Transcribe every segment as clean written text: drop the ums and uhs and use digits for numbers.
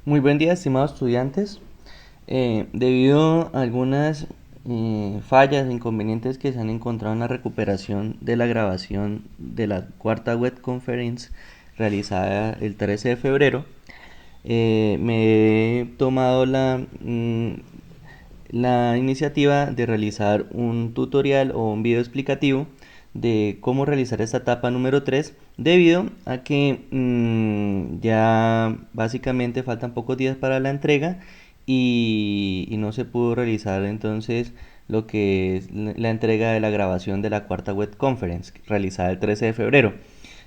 Muy buen día, estimados estudiantes. Debido a algunas fallas e inconvenientes que se han encontrado en la recuperación de la grabación de la cuarta web conference realizada el 13 de febrero, me he tomado la iniciativa de realizar un tutorial o un video explicativo de cómo realizar esta etapa número 3 debido a que ya básicamente faltan pocos días para la entrega y no se pudo realizar entonces lo que es la entrega de la grabación de la cuarta web conference realizada el 13 de febrero.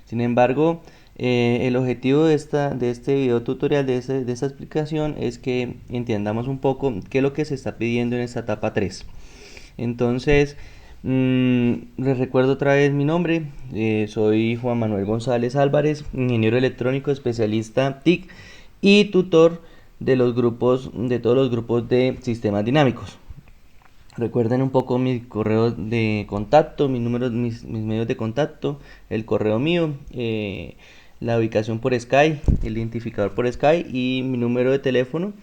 Sin embargo, el objetivo de este video tutorial, de esta explicación, es que entendamos un poco qué es lo que se está pidiendo en esta etapa 3. Entonces, les recuerdo otra vez mi nombre. Soy Juan Manuel González Álvarez, ingeniero electrónico, especialista TIC y tutor de todos los grupos de sistemas dinámicos. Recuerden un poco mi correo de contacto, mis números, mis medios de contacto, el correo mío, la ubicación por Skype, el identificador por Skype y mi número de teléfono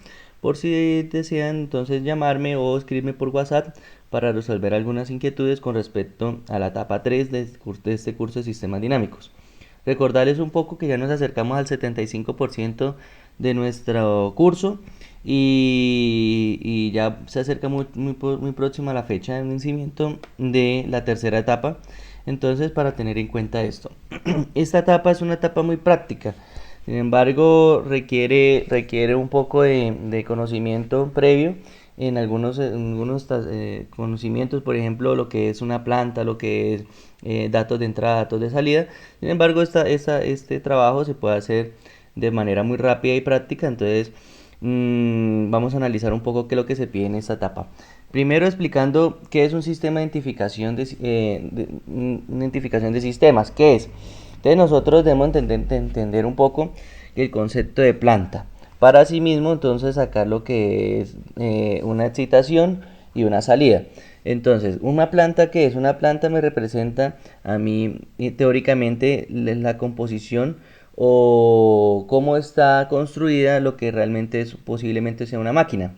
por si desean entonces llamarme o escribirme por WhatsApp para resolver algunas inquietudes con respecto a la etapa 3 de este curso de sistemas dinámicos. Recordarles un poco que ya nos acercamos al 75% de nuestro curso y ya se acerca muy próxima la fecha de vencimiento de la tercera etapa. Entonces, para tener en cuenta esto, esta etapa es una etapa muy práctica. Sin embargo, requiere un poco de conocimiento previo en algunos conocimientos, por ejemplo, lo que es una planta, lo que es datos de entrada, datos de salida. Sin embargo, este trabajo se puede hacer de manera muy rápida y práctica, entonces vamos a analizar un poco qué es lo que se pide en esta etapa. Primero explicando qué es un sistema de identificación de sistemas, qué es. Entonces nosotros debemos entender un poco el concepto de planta. Para asimismo, entonces sacar lo que es una excitación y una salida. Entonces, una planta que es una planta me representa a mí teóricamente la composición o cómo está construida lo que realmente es, posiblemente sea una máquina.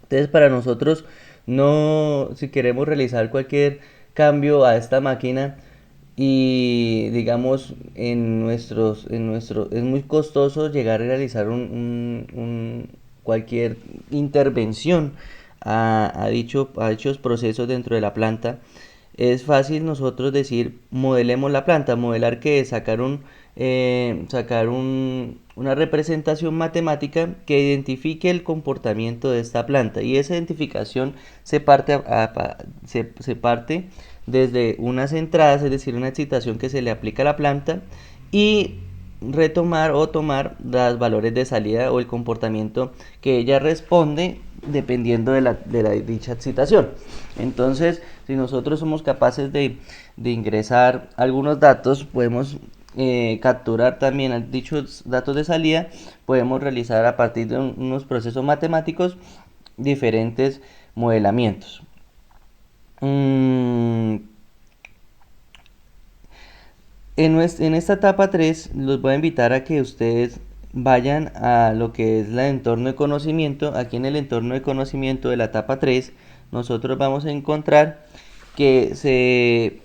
Entonces, para nosotros, no, si queremos realizar cualquier cambio a esta máquina y digamos es muy costoso llegar a realizar cualquier intervención a dichos procesos dentro de la planta. Es fácil nosotros decir modelemos la planta. Modelar que es una representación matemática que identifique el comportamiento de esta planta, y esa identificación se parte desde unas entradas, es decir, una excitación que se le aplica a la planta, y retomar o tomar los valores de salida o el comportamiento que ella responde dependiendo de la dicha excitación. Entonces, si nosotros somos capaces de ingresar algunos datos, podemos capturar también dichos datos de salida, podemos realizar a partir de unos procesos matemáticos diferentes modelamientos. En esta etapa 3 los voy a invitar a que ustedes vayan a lo que es el entorno de conocimiento. Aquí en el entorno de conocimiento de la etapa 3 nosotros vamos a encontrar que se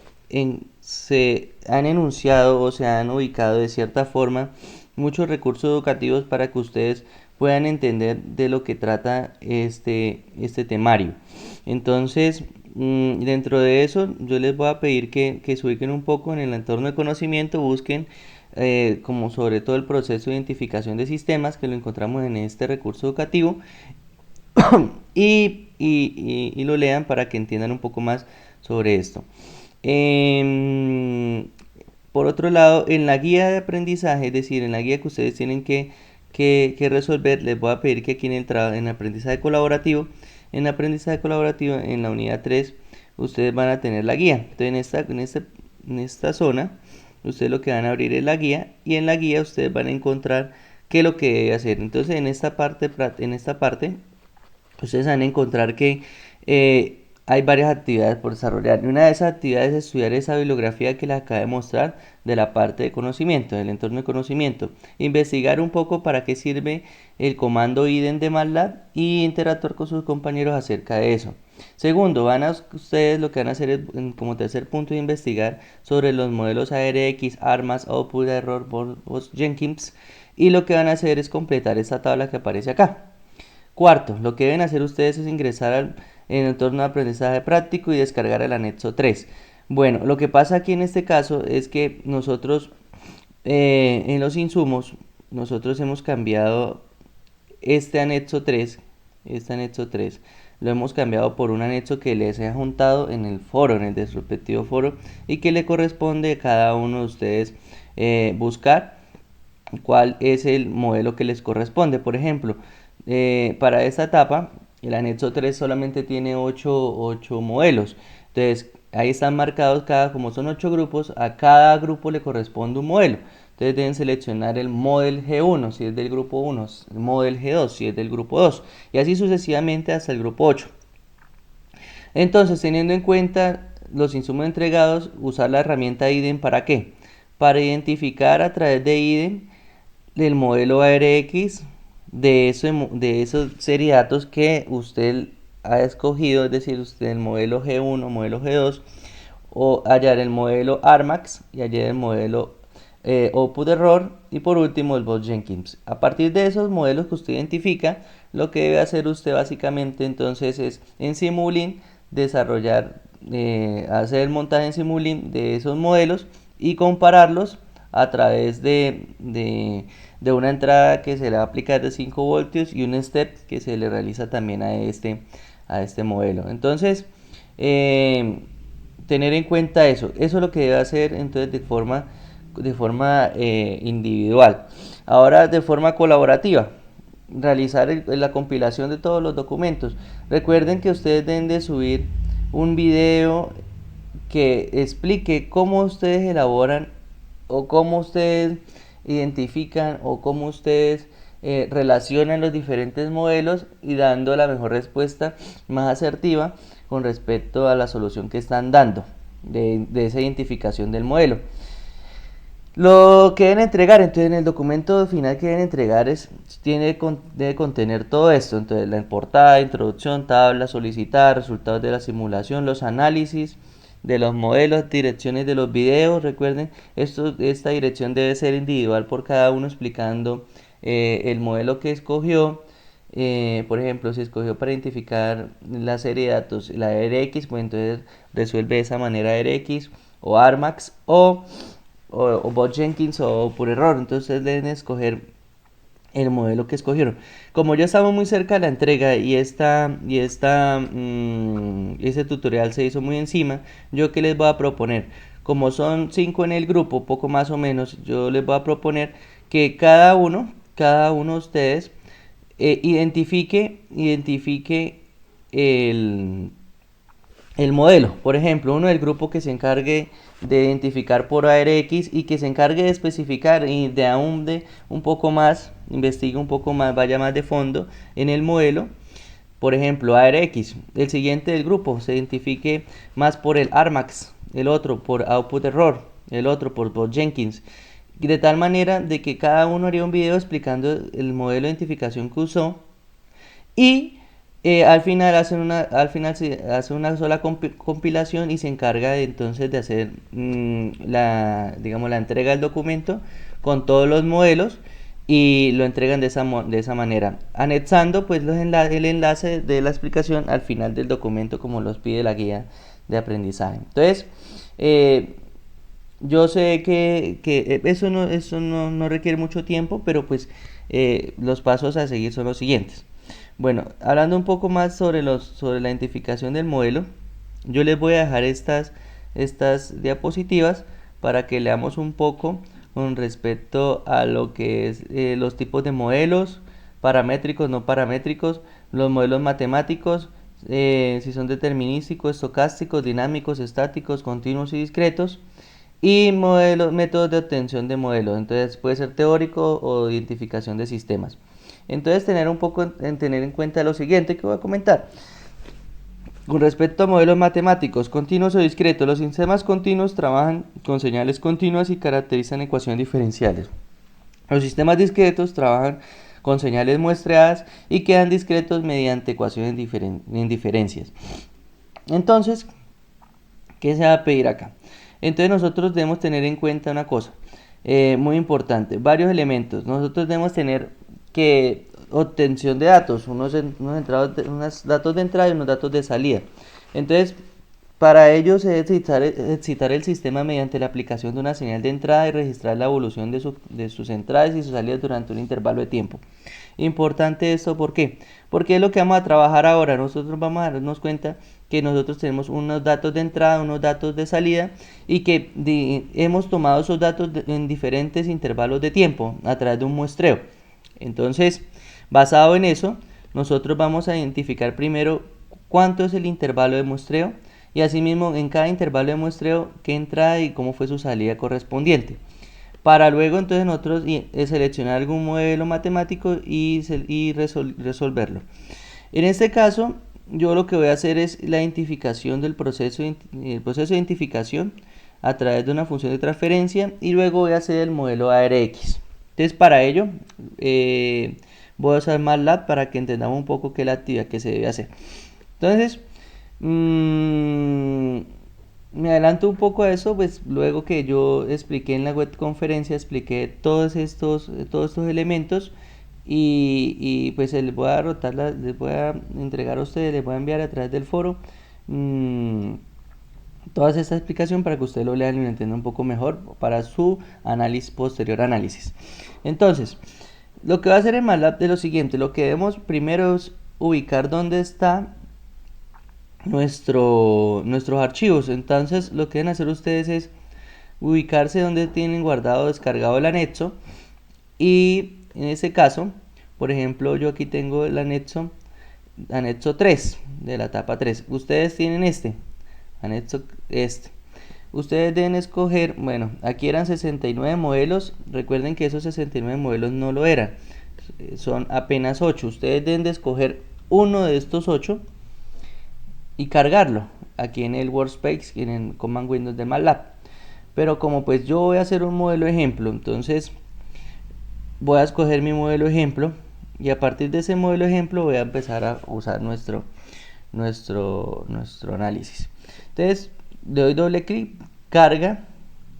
han enunciado o se han ubicado de cierta forma muchos recursos educativos para que ustedes puedan entender de lo que trata este temario. Entonces, dentro de eso, yo les voy a pedir que se ubiquen un poco en el entorno de conocimiento, busquen como sobre todo el proceso de identificación de sistemas, que lo encontramos en este recurso educativo, y lo lean para que entiendan un poco más sobre esto. Por otro lado, en la guía de aprendizaje, es decir, en la guía que ustedes tienen que resolver, les voy a pedir que aquí en aprendizaje colaborativo, en la unidad 3, ustedes van a tener la guía. Entonces, en esta zona, ustedes lo que van a abrir es la guía, y en la guía ustedes van a encontrar qué es lo que debe hacer. Entonces, en esta parte ustedes van a encontrar que hay varias actividades por desarrollar. Y una de esas actividades es estudiar esa bibliografía que les acabo de mostrar de la parte de conocimiento, del entorno de conocimiento. Investigar un poco para qué sirve el comando idem de MATLAB y interactuar con sus compañeros acerca de eso. Segundo, ustedes lo que van a hacer es, como tercer punto, investigar sobre los modelos ARX, ARMAS, Output Error, Jenkins, y lo que van a hacer es completar esta tabla que aparece acá. Cuarto, lo que deben hacer ustedes es ingresar en el entorno de aprendizaje práctico y descargar el anexo 3. Bueno, lo que pasa aquí en este caso es que nosotros en los insumos, nosotros hemos cambiado este anexo 3, lo hemos cambiado por un anexo que les he juntado en el foro, en el de su respectivo foro, y que le corresponde a cada uno de ustedes buscar cuál es el modelo que les corresponde. Por ejemplo, para esta etapa, el anexo 3 solamente tiene 8 modelos. Entonces, ahí están marcados como son 8 grupos, a cada grupo le corresponde un modelo. Entonces deben seleccionar el model G1 si es del grupo 1, el model G2 si es del grupo 2, y así sucesivamente hasta el grupo 8. Entonces, teniendo en cuenta los insumos entregados, usar la herramienta IDEM ¿para qué? Para identificar a través de IDEM del modelo ARX de esos serie de datos que usted ha escogido, es decir, usted el modelo G1, modelo G2, o hallar el modelo ARMAX y hallar el modelo Output Error y por último el bot Jenkins. A partir de esos modelos que usted identifica, lo que debe hacer usted básicamente entonces es en Simulink desarrollar, hacer el montaje en Simulink de esos modelos y compararlos a través de una entrada que se le va a aplicar de 5 voltios y un step que se le realiza también a este modelo. Entonces, tener en cuenta eso es lo que debe hacer entonces de forma individual. Ahora de forma colaborativa, realizar la compilación de todos los documentos. Recuerden que ustedes deben de subir un video que explique cómo ustedes elaboran o cómo ustedes identifican o cómo ustedes relacionan los diferentes modelos y dando la mejor respuesta más asertiva con respecto a la solución que están dando de esa identificación del modelo. Lo que deben entregar, entonces en el documento final que deben entregar debe contener todo esto, entonces la portada, introducción, tabla, solicitar, resultados de la simulación, los análisis de los modelos, direcciones de los videos. Recuerden, esta dirección debe ser individual por cada uno explicando el modelo que escogió. Por ejemplo, si escogió para identificar la serie de datos la RX, pues entonces resuelve de esa manera RX o ARMAX o bot Jenkins o por error. Entonces deben escoger el modelo que escogieron. Como ya estamos muy cerca de la entrega y ese tutorial se hizo muy encima, yo que les voy a proponer, como son 5 en el grupo, poco más o menos, yo les voy a proponer que cada uno de ustedes identifique el modelo. Por ejemplo, uno del grupo que se encargue de identificar por ARX y que se encargue de especificar y de un poco más, investigue un poco más, vaya más de fondo en el modelo. Por ejemplo, ARX. El siguiente del grupo se identifique más por el ARMAX, el otro por Output Error, el otro por bot Jenkins. De tal manera de que cada uno haría un video explicando el modelo de identificación que usó y al final se hace una sola compilación y se encarga entonces de hacer digamos, la entrega del documento con todos los modelos y lo entregan de esa manera, anexando pues el enlace de la explicación al final del documento como los pide la guía de aprendizaje. Entonces, yo sé que eso no requiere mucho tiempo, pero pues los pasos a seguir son los siguientes. Bueno, hablando un poco más sobre la identificación del modelo, yo les voy a dejar estas diapositivas para que leamos un poco con respecto a lo que es los tipos de modelos, paramétricos, no paramétricos, los modelos matemáticos, si son determinísticos, estocásticos, dinámicos, estáticos, continuos y discretos, y métodos de obtención de modelos. Entonces puede ser teórico o de identificación de sistemas. Entonces tener en cuenta lo siguiente que voy a comentar. Con respecto a modelos matemáticos continuos o discretos, los sistemas continuos trabajan con señales continuas y caracterizan ecuaciones diferenciales. Los sistemas discretos trabajan con señales muestreadas y quedan discretos mediante ecuaciones en diferencias. Entonces, ¿qué se va a pedir acá? Entonces nosotros debemos tener en cuenta una cosa muy importante, varios elementos. Nosotros debemos tener que obtención de datos, unos datos de entrada y unos datos de salida. Entonces, para ello se debe excitar el sistema mediante la aplicación de una señal de entrada y registrar la evolución de sus entradas y sus salidas durante un intervalo de tiempo. Importante esto, ¿por qué? Porque es lo que vamos a trabajar ahora. Nosotros vamos a darnos cuenta que nosotros tenemos unos datos de entrada, unos datos de salida y que hemos tomado esos datos en diferentes intervalos de tiempo a través de un muestreo. Entonces, basado en eso, nosotros vamos a identificar primero cuánto es el intervalo de muestreo y asimismo en cada intervalo de muestreo qué entrada y cómo fue su salida correspondiente. Para luego entonces nosotros seleccionar algún modelo matemático y resolverlo. En este caso, yo lo que voy a hacer es la identificación del proceso de identificación a través de una función de transferencia y luego voy a hacer el modelo ARX. Entonces para ello voy a usar MATLAB para que entendamos un poco qué es la actividad que se debe hacer. Entonces, me adelanto un poco a eso, pues luego que yo expliqué en la web conferencia, expliqué todos estos elementos y pues les voy a les voy a entregar a ustedes, les voy a enviar a través del foro toda esta explicación para que ustedes lo lean y lo entiendan un poco mejor para su análisis, posterior análisis. Entonces, lo que va a hacer en MATLAB es lo siguiente, lo que debemos primero es ubicar dónde está nuestros archivos. Entonces lo que deben hacer ustedes es ubicarse donde tienen guardado descargado el anexo y en ese caso, por ejemplo, yo aquí tengo el anexo 3 de la etapa 3. Ustedes tienen anexo ustedes deben escoger, bueno, aquí eran 69 modelos, recuerden que esos 69 modelos no lo eran, son apenas 8. Ustedes deben de escoger uno de estos 8 y cargarlo aquí en el workspace, en el command Windows de MATLAB. Pero como pues yo voy a hacer un modelo ejemplo, entonces voy a escoger mi modelo ejemplo y a partir de ese modelo ejemplo voy a empezar a usar nuestro análisis. Entonces le doy doble clic, carga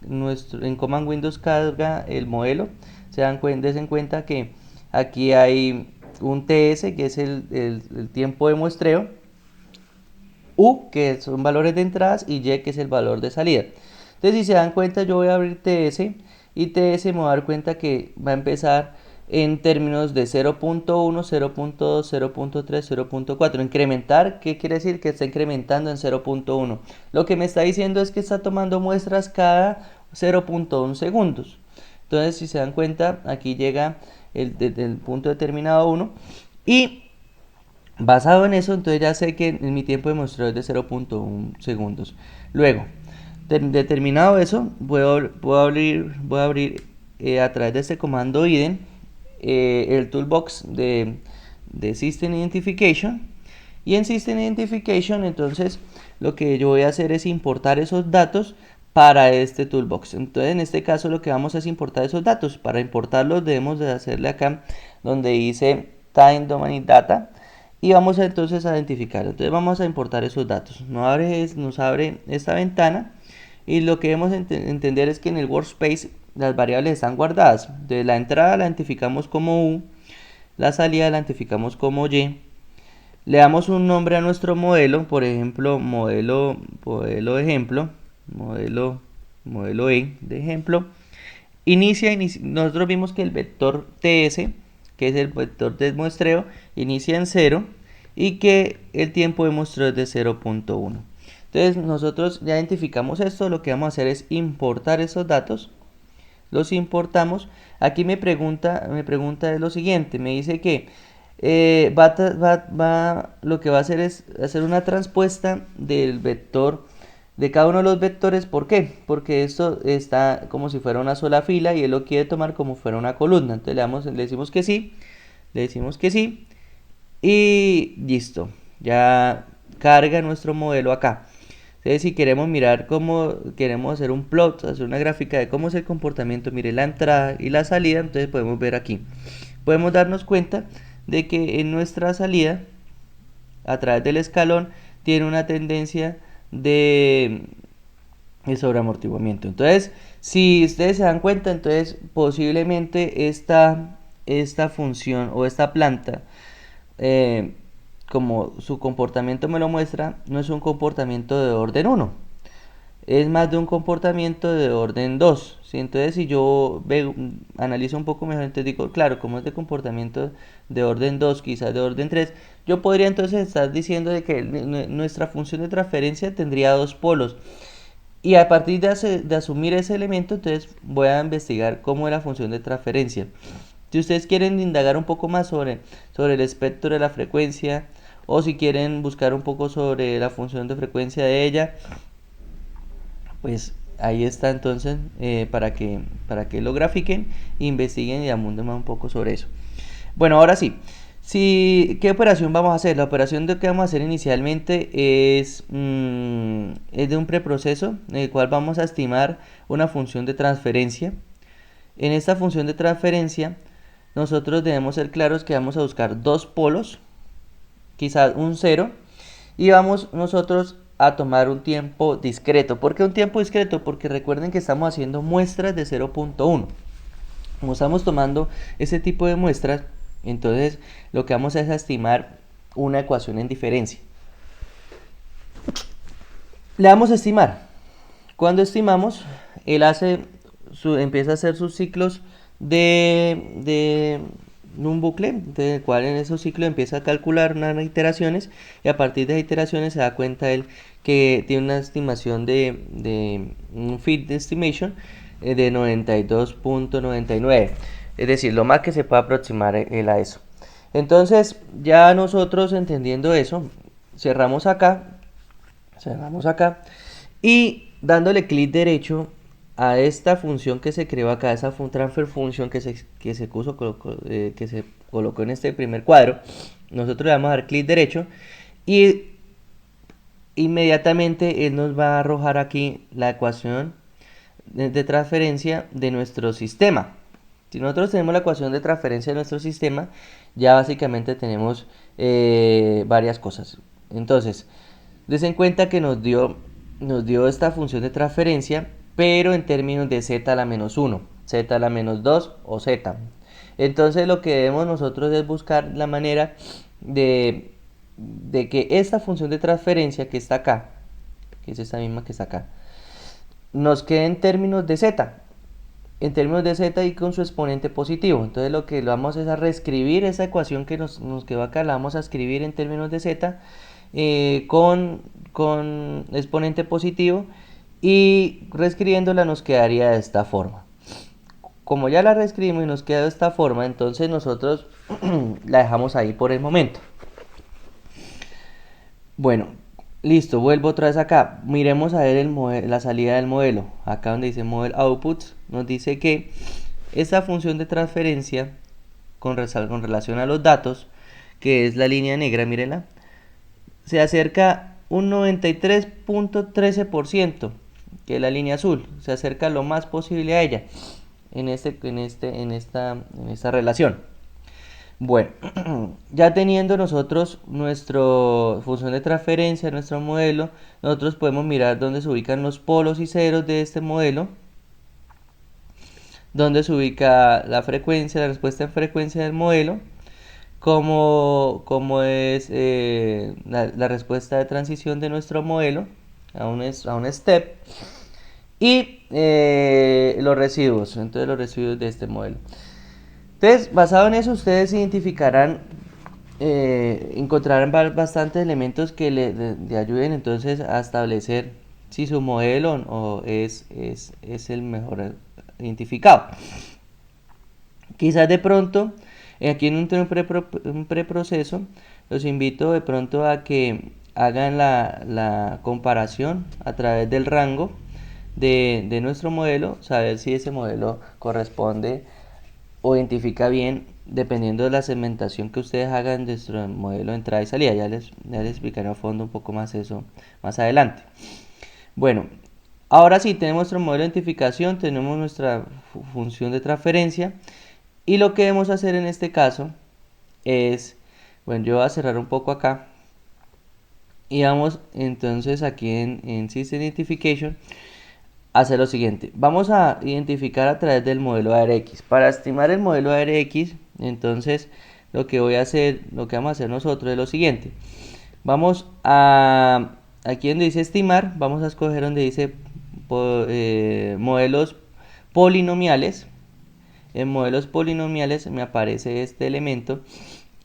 en command Windows, carga el modelo. Dense cuenta que aquí hay un TS que es el tiempo de muestreo, U que son valores de entradas y Y que es el valor de salida. Entonces si se dan cuenta yo voy a abrir TS y TS me voy a dar cuenta que va a empezar en términos de 0.1, 0.2, 0.3, 0.4. Incrementar, ¿qué quiere decir? Que está incrementando en 0.1. Lo que me está diciendo es que está tomando muestras cada 0.1 segundos. Entonces si se dan cuenta aquí llega desde el punto determinado 1 y basado en eso, entonces ya sé que mi tiempo de muestreo es de 0.1 segundos. Luego, determinado eso, voy a abrir a través de este comando IDEN el toolbox de System Identification. Y en System Identification, entonces, lo que yo voy a hacer es importar esos datos para este toolbox. Entonces, en este caso, lo que vamos a es importar esos datos. Para importarlos, debemos de hacerle acá donde dice Time Domain Data. Y vamos entonces a identificarlo. Entonces vamos a importar esos datos. Nos abre esta ventana y lo que debemos entender es que en el workspace las variables están guardadas. De la entrada la identificamos como U, la salida la identificamos como Y. Le damos un nombre a nuestro modelo, por ejemplo, modelo ejemplo, modelo E de ejemplo. Nosotros vimos que el vector TS, que es el vector de muestreo, inicia en 0 y que el tiempo de muestreo es de 0.1. Entonces nosotros ya identificamos esto, lo que vamos a hacer es importar esos datos, los importamos. Aquí me pregunta es lo siguiente, me dice que lo que va a hacer es hacer una transpuesta del vector de cada uno de los vectores. ¿Por qué? Porque esto está como si fuera una sola fila y él lo quiere tomar como si fuera una columna. Entonces le decimos que sí y listo. Ya carga nuestro modelo acá. Entonces, si queremos mirar cómo queremos hacer un plot, hacer una gráfica de cómo es el comportamiento, mire la entrada y la salida, entonces podemos ver aquí. Podemos darnos cuenta de que en nuestra salida, a través del escalón, tiene una tendencia de sobreamortiguamiento. Entonces, si ustedes se dan cuenta, entonces posiblemente esta función o esta planta, eh, como su comportamiento me lo muestra, no es un comportamiento de orden 1, es más de un comportamiento de orden 2. ¿Sí? Entonces, si yo analizo un poco mejor, entonces digo, claro, como es de comportamiento de orden 2, quizás de orden 3, yo podría entonces estar diciendo de que nuestra función de transferencia tendría dos polos. Y a partir de asumir ese elemento, entonces voy a investigar cómo es la función de transferencia. Si ustedes quieren indagar un poco más sobre el espectro de la frecuencia, o si quieren buscar un poco sobre la función de frecuencia de ella, pues ahí está entonces para que lo grafiquen, investiguen y abunden más un poco sobre eso. Bueno, ahora sí. ¿Qué operación vamos a hacer? La operación que vamos a hacer inicialmente es de un preproceso en el cual vamos a estimar una función de transferencia. En esta función de transferencia, nosotros debemos ser claros que vamos a buscar dos polos, quizás un cero, y vamos nosotros a tomar un tiempo discreto. ¿Por qué un tiempo discreto? Porque recuerden que estamos haciendo muestras de 0.1. Como estamos tomando ese tipo de muestras, entonces lo que vamos a es a estimar una ecuación en diferencia. Le vamos a estimar. Cuando estimamos, él empieza a hacer sus ciclos de un bucle, del cual en esos ciclos empieza a calcular unas iteraciones, y a partir de las iteraciones se da cuenta él que tiene una estimación de un fit estimation de 92.99, es decir, lo más que se puede aproximar él a eso. Entonces, ya nosotros entendiendo eso, cerramos acá y dándole clic derecho a esta función que se creó acá, esa transfer function que se colocó en este primer cuadro, nosotros le vamos a dar clic derecho y inmediatamente él nos va a arrojar aquí la ecuación de transferencia de nuestro sistema. Si nosotros tenemos la ecuación de transferencia de nuestro sistema, ya básicamente tenemos varias cosas. Entonces, des en cuenta que nos dio esta función de transferencia, pero en términos de z a la menos 1, z a la menos 2 o z. Entonces lo que debemos nosotros es buscar la manera de que esta función de transferencia que está acá, que es esta misma que está acá, nos quede en términos de z. En términos de z y con su exponente positivo. Entonces lo que vamos es a reescribir esa ecuación que nos quedó acá, la vamos a escribir en términos de z con exponente positivo, y reescribiéndola nos quedaría de esta forma. Como ya la reescribimos y nos queda de esta forma, entonces nosotros la dejamos ahí por el momento. Bueno, listo, vuelvo otra vez acá. Miremos a ver la salida del modelo. Acá donde dice model outputs, nos dice que esta función de transferencia con relación a los datos, que es la línea negra, mírenla, se acerca un 93.13%, que es la línea azul. Se acerca lo más posible a ella en esta relación. Bueno, ya teniendo nosotros nuestra función de transferencia, nuestro modelo, nosotros podemos mirar dónde se ubican los polos y ceros de este modelo, dónde se ubica la frecuencia, la respuesta en frecuencia del modelo, cómo es la respuesta de transición de nuestro modelo a un step, y los residuos, entonces los residuos de este modelo. Entonces, basado en eso, ustedes identificarán, encontrarán bastantes elementos que le ayuden entonces a establecer si su modelo es el mejor identificado. Quizás de pronto, aquí en un preproceso, los invito de pronto a que hagan la comparación a través del rango de nuestro modelo, saber si ese modelo corresponde o identifica bien dependiendo de la segmentación que ustedes hagan de nuestro modelo de entrada y salida. Ya les explicaré a fondo un poco más eso más adelante. Bueno, ahora sí tenemos nuestro modelo de identificación, tenemos nuestra función de transferencia y lo que debemos hacer en este caso es, bueno, yo voy a cerrar un poco acá y vamos entonces aquí en System Identification a hacer lo siguiente. Vamos a identificar a través del modelo ARX. Para estimar el modelo ARX, entonces lo que vamos a hacer nosotros es lo siguiente. Vamos a, aquí donde dice estimar, vamos a escoger donde dice modelos polinomiales. En modelos polinomiales me aparece este elemento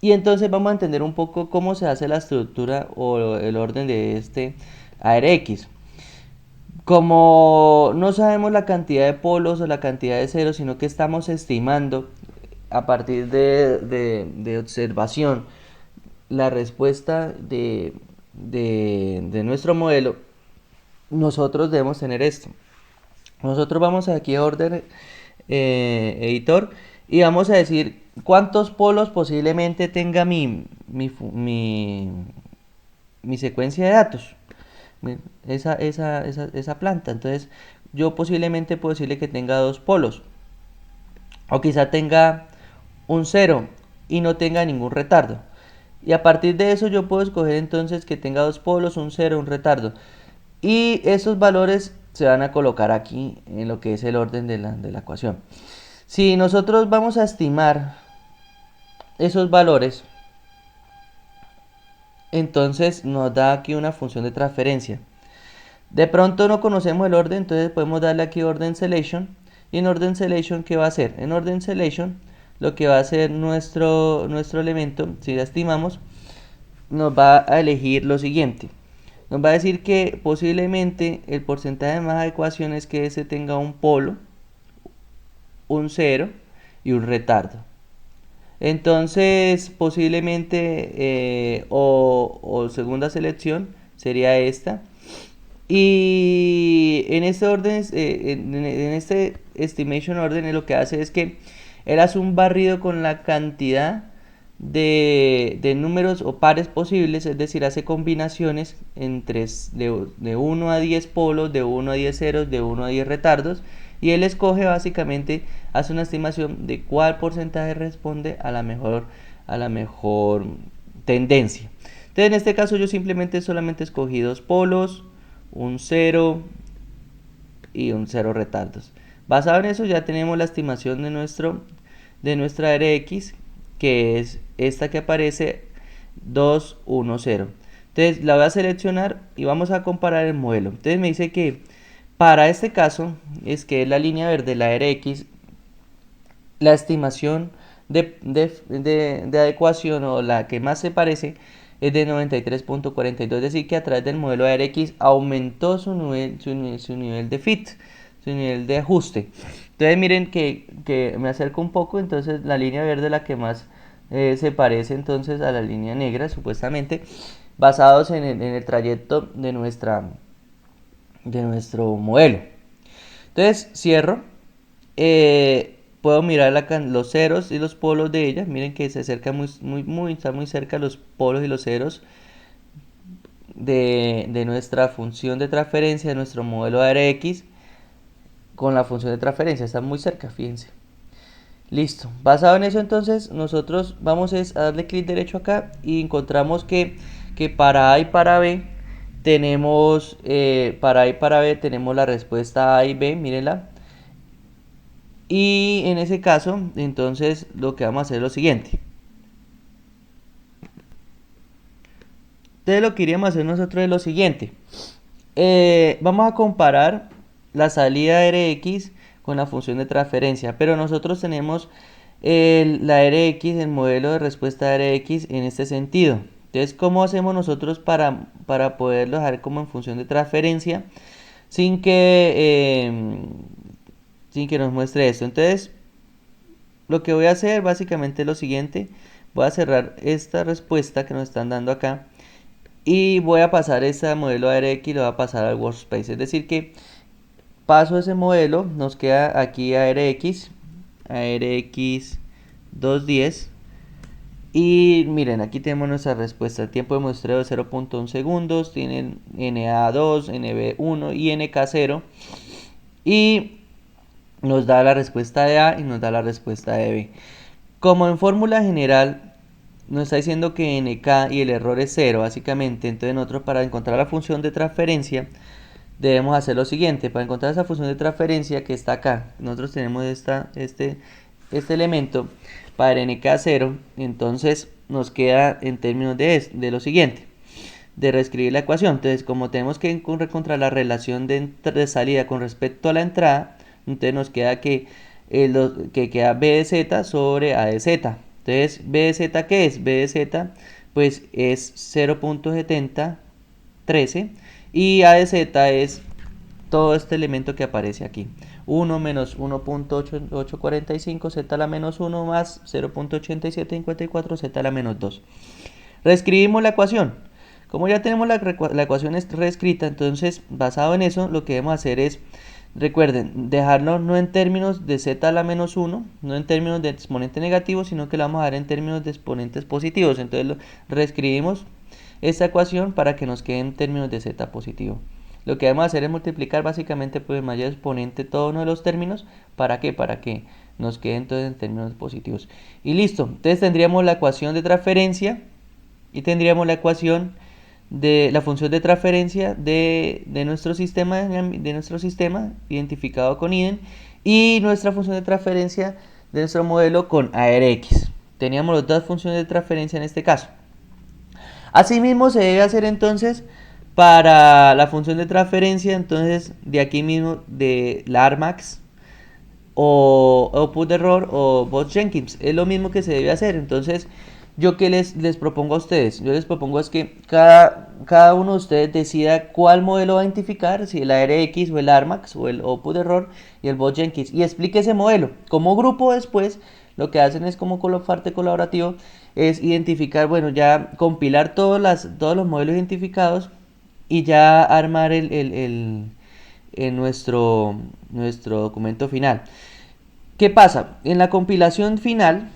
y entonces vamos a entender un poco cómo se hace la estructura o el orden de este ARX. Como no sabemos la cantidad de polos o la cantidad de ceros, sino que estamos estimando a partir de observación la respuesta de nuestro modelo, nosotros debemos tener esto. Nosotros vamos aquí a Order Editor y vamos a decir cuántos polos posiblemente tenga mi secuencia de datos, esa planta. Entonces yo posiblemente puedo decirle que tenga 2 polos o quizá tenga un 0 y no tenga ningún retardo. Y a partir de eso yo puedo escoger entonces que tenga 2 polos, un 0, un retardo. Y esos valores se van a colocar aquí en lo que es el orden de la ecuación. Si nosotros vamos a estimar esos valores, entonces nos da aquí una función de transferencia. De pronto no conocemos el orden, entonces podemos darle aquí orden selection. Y en orden selection, ¿qué va a hacer? En orden selection, lo que va a hacer nuestro elemento, si la estimamos, nos va a elegir lo siguiente. Nos va a decir que posiblemente el porcentaje de más adecuación es que ese tenga un polo, un 0 y un retardo. Entonces posiblemente o segunda selección sería esta. Y en este orden, en este estimation orden, lo que hace es que él hace un barrido con la cantidad de números o pares posibles, es decir, hace combinaciones entre de 1 a 10 polos, de 1 a 10 ceros, de 1 a 10 retardos, y él escoge básicamente, hace una estimación de cuál porcentaje responde a la mejor tendencia. Entonces en este caso yo solamente escogí 2 polos, un 0 y un 0 retardos. Basado en eso ya tenemos la estimación de nuestra RX, que es esta que aparece 2, 1, 0. Entonces la voy a seleccionar y vamos a comparar el modelo. Entonces me dice que para este caso es que es la línea verde, la RX, la estimación de adecuación o la que más se parece es de 93.42, es decir que a través del modelo ARX aumentó su nivel de fit, su nivel de ajuste. Entonces miren que me acerco un poco, entonces la línea verde es la que más se parece entonces a la línea negra supuestamente, basados en el trayecto de nuestro modelo. Entonces cierro, puedo mirar los ceros y los polos de ella. Miren que se acerca está muy cerca los polos y los ceros de nuestra función de transferencia, de nuestro modelo ARX con la función de transferencia. Están muy cerca, fíjense. Listo. Basado en eso, entonces, nosotros vamos a darle clic derecho acá y encontramos que para A y para B tenemos, tenemos la respuesta A y B, mírenla. Y en ese caso, entonces, lo que vamos a hacer es lo siguiente. Entonces, lo que iríamos a hacer nosotros es lo siguiente. Vamos a comparar la salida RX con la función de transferencia, pero nosotros tenemos la RX, el modelo de respuesta RX en este sentido. Entonces, ¿cómo hacemos nosotros para poderlo dejar como en función de transferencia sin que nos muestre esto? Entonces, lo que voy a hacer básicamente es lo siguiente. Voy a cerrar esta respuesta que nos están dando acá y voy a pasar ese modelo ARX y lo voy a pasar al workspace. Es decir que paso ese modelo, nos queda aquí ARX 210. Y miren, aquí tenemos nuestra respuesta. El tiempo de muestreo de 0.1 segundos. Tienen NA2, NB1 y NK0. Y nos da la respuesta de A y nos da la respuesta de B. Como en fórmula general nos está diciendo que NK y el error es 0 básicamente, entonces nosotros para encontrar la función de transferencia debemos hacer lo siguiente. Para encontrar esa función de transferencia que está acá, nosotros tenemos este elemento para NK0, entonces nos queda en términos de lo siguiente, de reescribir la ecuación. Entonces, como tenemos que encontrar la relación de salida con respecto a la entrada, entonces nos queda que queda b de z sobre a de z. Entonces, b de z, ¿qué es? b de z pues es 0.7013 y a de z es todo este elemento que aparece aquí. 1 menos 1.8845 z a la menos 1 más 0.8754 z a la menos 2. Reescribimos la ecuación. Como ya tenemos la ecuación reescrita, entonces basado en eso lo que debemos hacer es, recuerden, dejarlo no en términos de z a la menos 1, no en términos de exponente negativo, sino que lo vamos a dar en términos de exponentes positivos. Entonces reescribimos esta ecuación para que nos quede en términos de z positivo. Lo que debemos hacer es multiplicar básicamente por el mayor exponente todo uno de los términos. ¿Para qué? Para que nos quede entonces en términos positivos. Y listo. Entonces tendríamos la ecuación de transferencia y tendríamos la ecuación de la función de transferencia de nuestro sistema identificado con IDEN y nuestra función de transferencia de nuestro modelo con ARX. Teníamos las dos funciones de transferencia en este caso. Asimismo se debe hacer entonces para la función de transferencia, entonces de aquí mismo de la Armax o output error o Bose-Jenkins. Es lo mismo que se debe hacer. Entonces, yo que les propongo a ustedes, yo les propongo es que cada uno de ustedes decida cuál modelo va a identificar, si el ARX o el Armax o el output error y el Bose-Jenkins, y explique ese modelo. Como grupo después, lo que hacen es como parte colaborativo, es identificar, bueno, ya compilar todos los modelos identificados y ya armar nuestro documento final. ¿Qué pasa? En la compilación final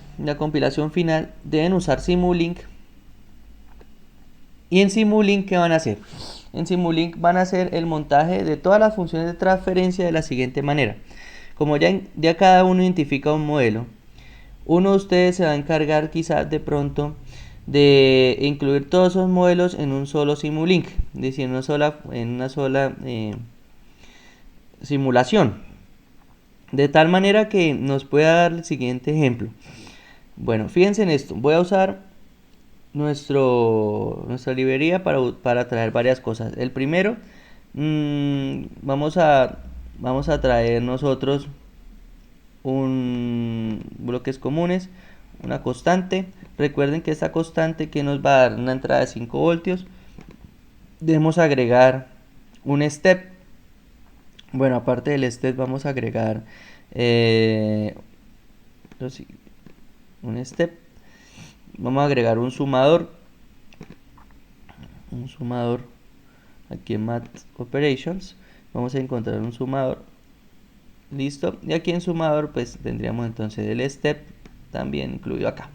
deben usar Simulink. ¿Y en Simulink qué van a hacer? En Simulink van a hacer el montaje de todas las funciones de transferencia de la siguiente manera. Como ya cada uno identifica un modelo, uno de ustedes se va a encargar quizás de pronto de incluir todos esos modelos en un solo Simulink, es decir, en una sola simulación, de tal manera que nos pueda dar el siguiente ejemplo. Bueno, fíjense en esto, voy a usar nuestra librería para traer varias cosas. El primero, vamos a traer nosotros bloques comunes, una constante. Recuerden que esta constante que nos va a dar una entrada de 5 voltios, debemos agregar un step. Bueno, aparte del step vamos a agregar un step. Vamos a agregar un sumador aquí en Math Operations. Vamos a encontrar un sumador. Listo. Y aquí en sumador pues tendríamos entonces el step también incluido acá.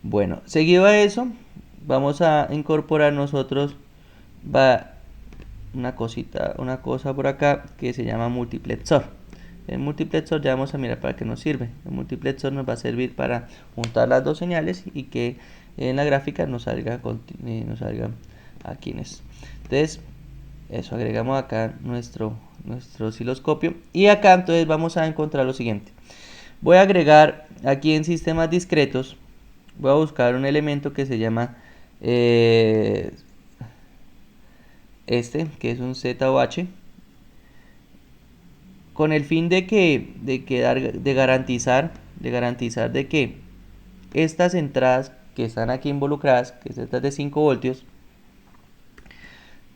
Bueno, seguido a eso vamos a incorporar nosotros una cosa por acá que se llama multiplexor. El multiplexor ya vamos a mirar para qué nos sirve. El multiplexor nos va a servir para juntar las dos señales y que en la gráfica nos salga aquí en esto. Entonces, eso, agregamos acá nuestro osciloscopio y acá entonces vamos a encontrar lo siguiente. Voy a agregar aquí en sistemas discretos, voy a buscar un elemento que se llama que es un ZOH, con el fin de garantizar de que estas entradas que están aquí involucradas, que son estas de 5 voltios,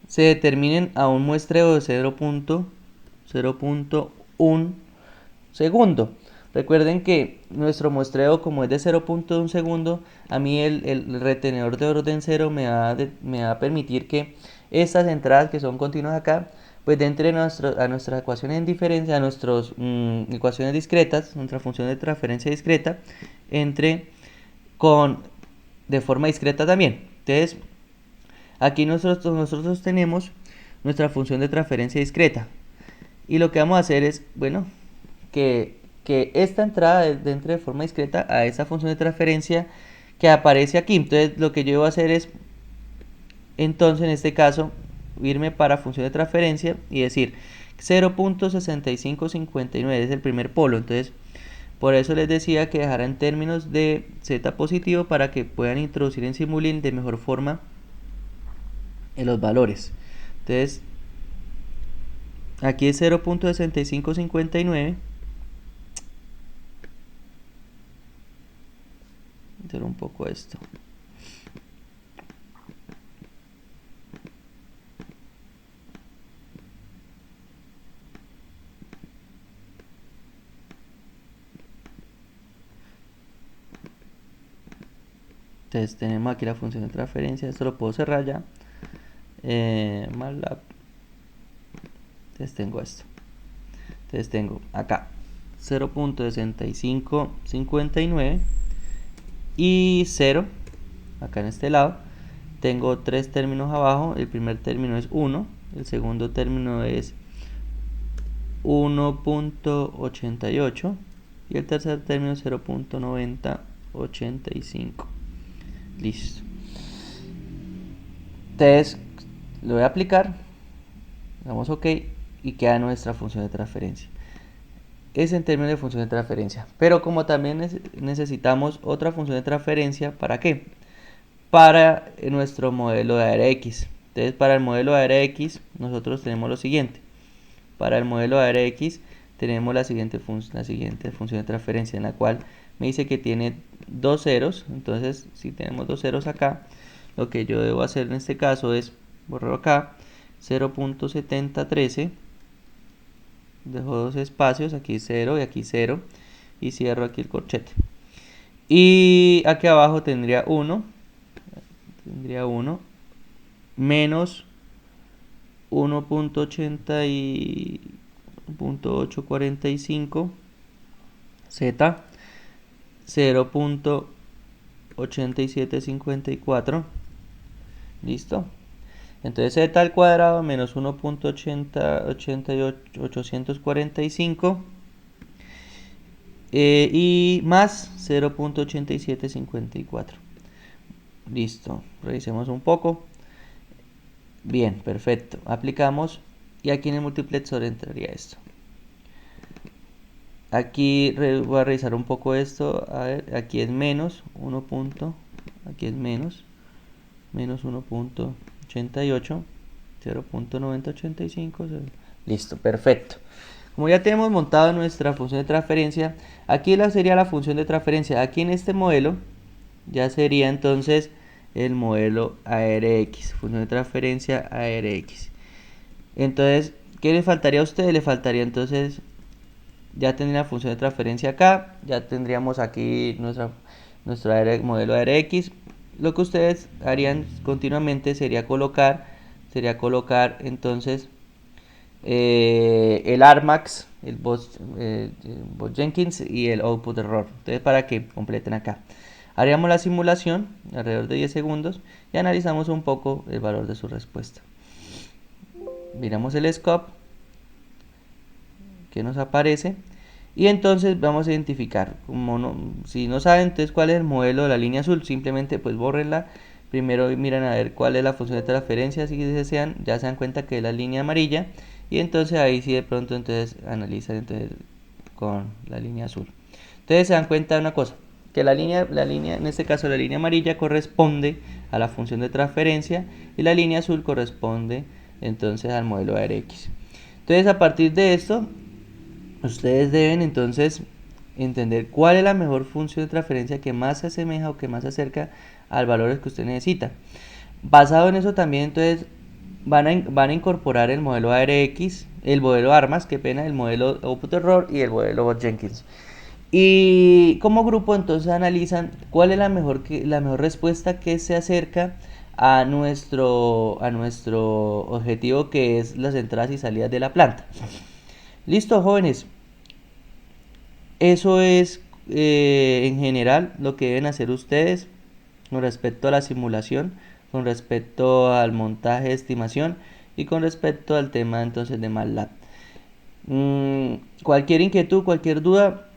se determinen a un muestreo de 0.1 segundo. Recuerden que nuestro muestreo, como es de 0.1 segundo, a mí el retenedor de orden 0 me va a permitir que estas entradas que son continuas acá pues de entre a nuestras ecuaciones en diferencia, a nuestras ecuaciones discretas, nuestra función de transferencia discreta, entre con de forma discreta también. Entonces, aquí nosotros tenemos nuestra función de transferencia discreta. Y lo que vamos a hacer es, bueno, que esta entrada dentro de forma discreta a esa función de transferencia que aparece aquí. Entonces, lo que yo voy a hacer es, entonces, en este caso, irme para función de transferencia y decir 0.6559 es el primer polo. Entonces, por eso les decía que dejara en términos de z positivo para que puedan introducir en Simulink de mejor forma en los valores. Entonces, aquí es 0.6559. Hacer un poco esto. Entonces tenemos aquí la función de transferencia. Esto lo puedo cerrar ya. MATLAB. Entonces tengo esto. Entonces tengo acá 0.6559 y 0 acá en este lado. Tengo tres términos abajo. El primer término es 1, el segundo término es 1.88 y el tercer término es 0.9085. Listo. Entonces lo voy a aplicar, damos OK y queda nuestra función de transferencia. Es en términos de función de transferencia, pero como también necesitamos otra función de transferencia, ¿para qué? Para nuestro modelo de ARX. Entonces, para el modelo de ARX nosotros tenemos lo siguiente. Para el modelo de ARX tenemos la siguiente función de transferencia, en la cual me dice que tiene dos ceros. Entonces, si tenemos dos ceros acá, lo que yo debo hacer en este caso es borrar acá 0.7013, dejo dos espacios, aquí 0 y aquí 0, y cierro aquí el corchete. Y aquí abajo tendría 1 menos 1.845 z 0.8754. Listo. Entonces z al cuadrado menos 1.845 y más 0.8754. Listo. Revisemos un poco. Bien, perfecto. Aplicamos y aquí en el multiplexor entraría esto. Aquí voy a revisar un poco esto. A ver, aquí es menos 1. Aquí es menos 1.88, 0.9085. Listo, perfecto. Como ya tenemos montado nuestra función de transferencia, aquí sería la función de transferencia. Aquí en este modelo ya sería entonces el modelo ARX, función de transferencia ARX. Entonces, ¿qué le faltaría a ustedes? Le faltaría entonces, ya tendría la función de transferencia acá, ya tendríamos aquí nuestro modelo ARX. Lo que ustedes harían continuamente sería colocar entonces el Armax, el Bot-Jenkins y el output error. Entonces, para que completen acá. Haríamos la simulación alrededor de 10 segundos y analizamos un poco el valor de su respuesta. Miramos el scope que nos aparece y entonces vamos a identificar. Si no saben entonces cuál es el modelo de la línea azul, simplemente pues bórrenla. Primero miran a ver cuál es la función de transferencia, si desean, ya se dan cuenta que es la línea amarilla y entonces ahí sí de pronto entonces analizan entonces con la línea azul. Entonces se dan cuenta de una cosa, que la línea, en este caso la línea amarilla corresponde a la función de transferencia y la línea azul corresponde entonces al modelo de ARX. Entonces a partir de esto, ustedes deben entonces entender cuál es la mejor función de transferencia que más se asemeja o que más se acerca al valor que usted necesita. Basado en eso también entonces van a incorporar el modelo ARX, el modelo ARMAS, el modelo output error y el modelo Bot-Jenkins. Y como grupo entonces analizan cuál es la mejor respuesta que se acerca a nuestro objetivo, que es las entradas y salidas de la planta. Listo, jóvenes. Eso es en general lo que deben hacer ustedes con respecto a la simulación, con respecto al montaje de estimación y con respecto al tema entonces de MATLAB. Cualquier inquietud, cualquier duda,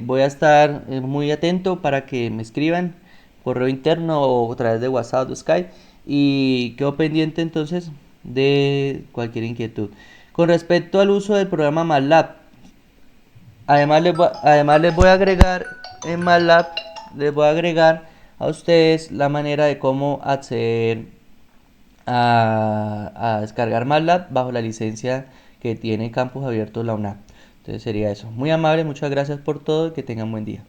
voy a estar muy atento para que me escriban correo interno o a través de WhatsApp o Skype, y quedo pendiente entonces de cualquier inquietud. Con respecto al uso del programa MATLAB, además les voy a agregar en MATLAB, les voy a agregar a ustedes la manera de cómo acceder a descargar MATLAB bajo la licencia que tiene Campus Abiertos la UNAP. Entonces sería eso. Muy amable, muchas gracias por todo y que tengan buen día.